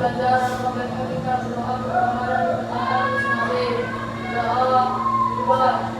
pembelajaran matematika berdoa pertama dan pertanyaan Ismail. Doa 2.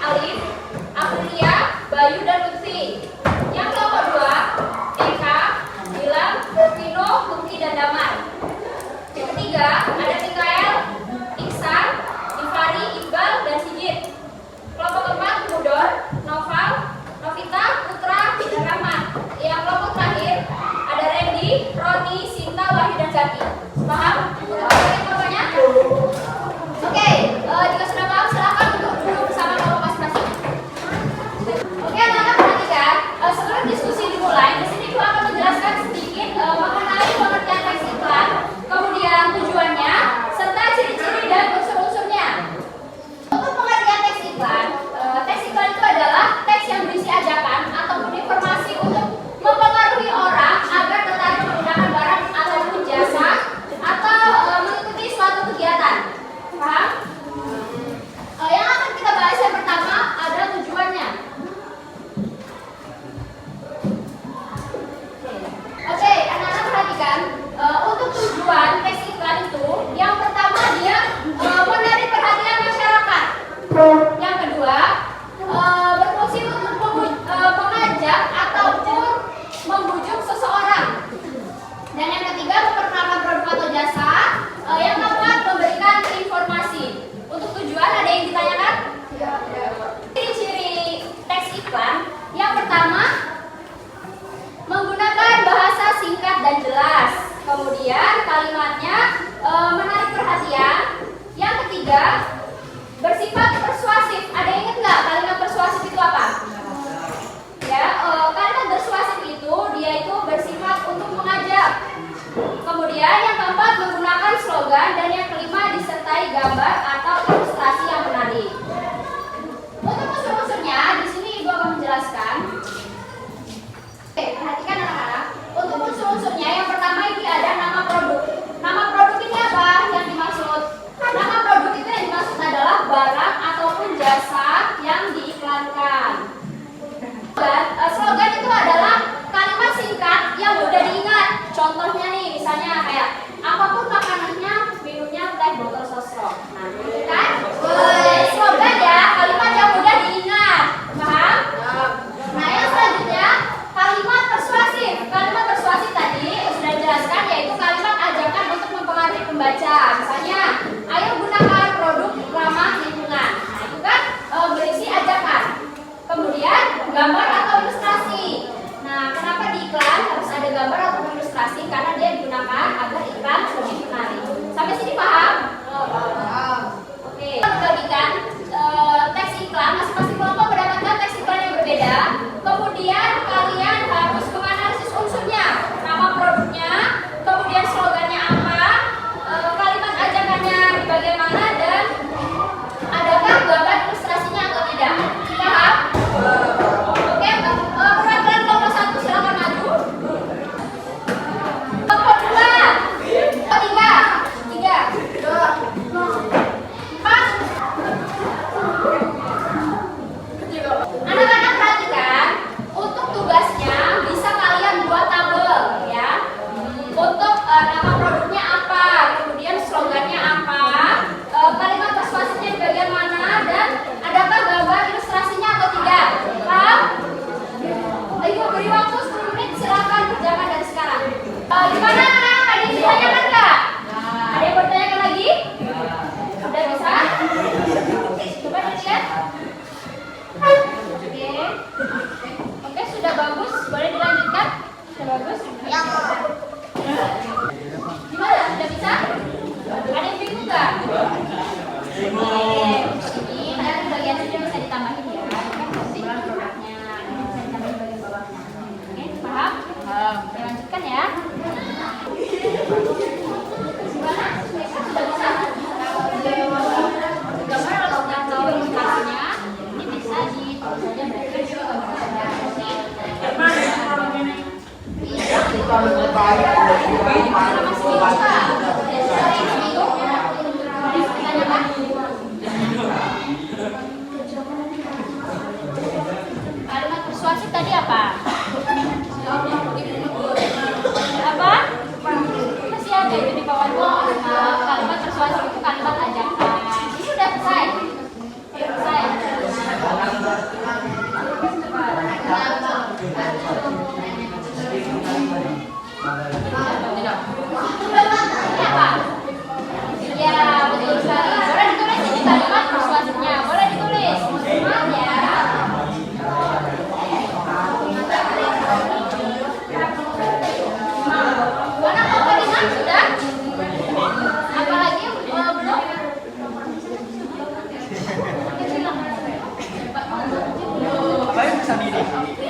Alif, Aprilia, Bayu, dan Lutfi. Yang kelompok 2, Eka, Gilang, Vino, Luki, dan Damar. Yang ketiga, ada Mikael, Iksan, Ivari, Iqbal, dan Sigit. Kelompok keempat, Mudor, Noval, Novita, Putra, dan Rahman. Yang kelompok terakhir, ada Randy, Roni, Sinta, Wahyu, dan Zaki. Paham? Kelompoknya? Oke, jika sudah paham, silakan untuk duduk bersama kelompok masing-masing. Oke, anak-anak perhatikan. Sebelum diskusi dimulai, di sini aku akan menjelaskan sedikit mengenai pengertian teks iklan, kemudian tujuannya, serta ciri-ciri dan unsur-unsurnya. Untuk pengertian teks iklan itu adalah teks yang berisi ajakan ataupun informasi untuk mempengaruhi orang agar tertarik menggunakan barang ataupun jasa atau mengikuti suatu kegiatan. Paham? Yang akan kita bahas yang pertama adalah tujuannya. Oke, anak-anak perhatikan. Untuk tujuan teks iklan itu, yang pertama dia menarik perhatian masyarakat. Yang kedua, berfungsi untuk mengajak ataupun membujuk seseorang. Dan yang ketiga, memperkenalkan produk atau jasa. Yang keempat, memberikan informasi. Untuk tujuan ada yang ditanyakan? Ciri-ciri teks iklan. Yang pertama, menggunakan bahasa singkat dan jelas. Kemudian kalimatnya menarik perhatian. Yang ketiga, bersifat persuasif. Ada yang ingat nggak kalimat persuasif itu apa? Ya, kalimat persuasif itu dia itu bersifat untuk mengajak. Kemudian yang keempat, menggunakan slogan, dan yang kelima disertai gambar atau ilustrasi yang menarik. Untuk unsur-unsurnya di sini Ibu akan menjelaskan. Oke, perhatikan anak-anak. Untuk unsur-unsurnya yang pertama ini ada nama produk. Nama produk ini apa yang dimaksud? Nama produk itu yang dimaksud adalah barang ataupun jasa yang diiklankan.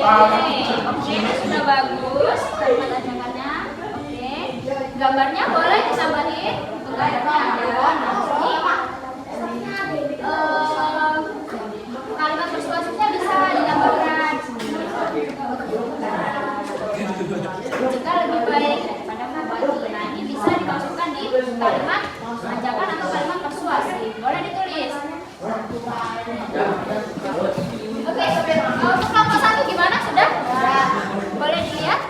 Oke, ini sudah bagus kalimat ajakannya. Oke, gambarnya boleh ditambahin untuk gambarnya. Kalimat persuasifnya bisa ditambahkan. Jika lebih baik daripada membagi, nah ini bisa dimasukkan di kalimat ajakan atau kalimat persuasif. Boleh ditulis. Oke, untuk kelompok 1 gimana? Sudah? Boleh dilihat?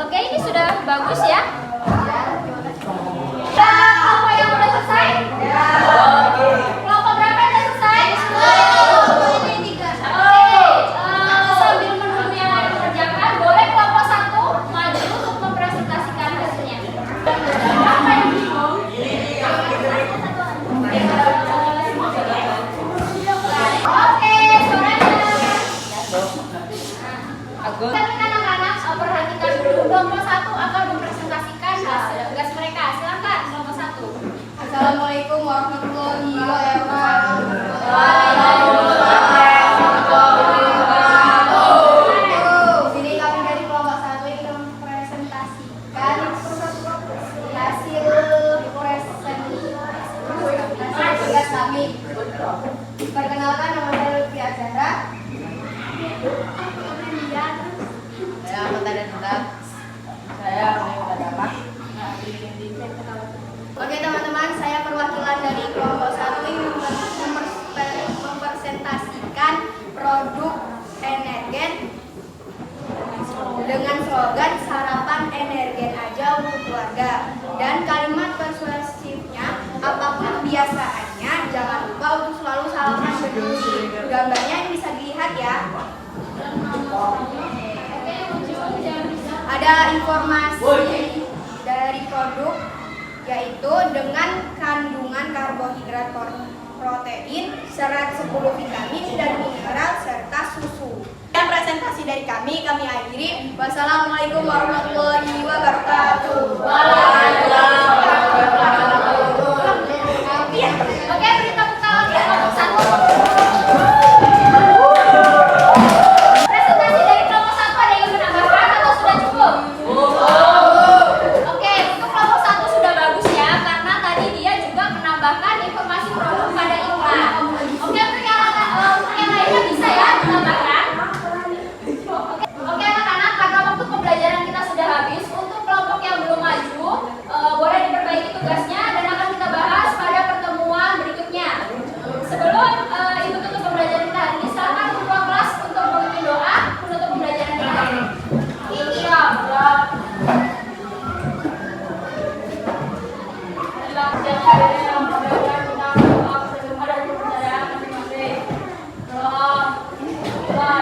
Oke, ini sudah bagus ya. Kelompok yang sudah selesai? Kelompok berapa yang sudah selesai? Sambil menunggu yang lain mengerjakan, boleh kelompok 1 maju untuk mempresentasikan hasilnya. Apa yang bingung? Oke, suaranya. Anak-anak, perhatikan dulu. Kelompok 1 akan mempresentasikan hasil tugas mereka. Silakan kelompok 1. Assalamualaikum warahmatullahi wabarakatuh. Jadi kami dari kelompok 1 ingin mempresentasikan hasil tugas kami. Perkenalkan, nama saya Lutfi Azhara. Saya anggota dan tetap. Saya anggota. Oke teman-teman, saya perwakilan dari kelompok 1 ingin mempresentasikan produk Energen dengan slogan sarapan Energen aja untuk keluarga, dan kalimat persuasifnya apapun kebiasaannya jangan lupa untuk selalu salaman berdiri. Gambarnya ini bisa dilihat ya. Ada informasi dari produk, yaitu dengan kandungan karbohidrat, protein, serat 10 vitamin dan mineral serta susu. Dan presentasi dari kami akhiri. Wassalamualaikum warahmatullahi wabarakatuh. Oke, beri tepuk tangan untuk kelompok 1. Presentasi dari kelompok 1 ada yang menambahkan atau sudah cukup? Oke, untuk kelompok 1 sudah bagus ya, karena tadi dia juga menambahkan informasi produk pada iklan. Oke, untuk yang lainnya bisa ya menambahkan. Oke anak-anak, karena waktu pembelajaran kita sudah habis, untuk kelompok yang belum maju boleh diperbaiki tugasnya dan akan kita bahas pada pertemuan berikutnya. Sebelum ibu tutup pembelajaran kita hari ini, silakan ketua kelas untuk memimpin doa menutup pembelajaran kita hari ini. Insyaallah. Doa.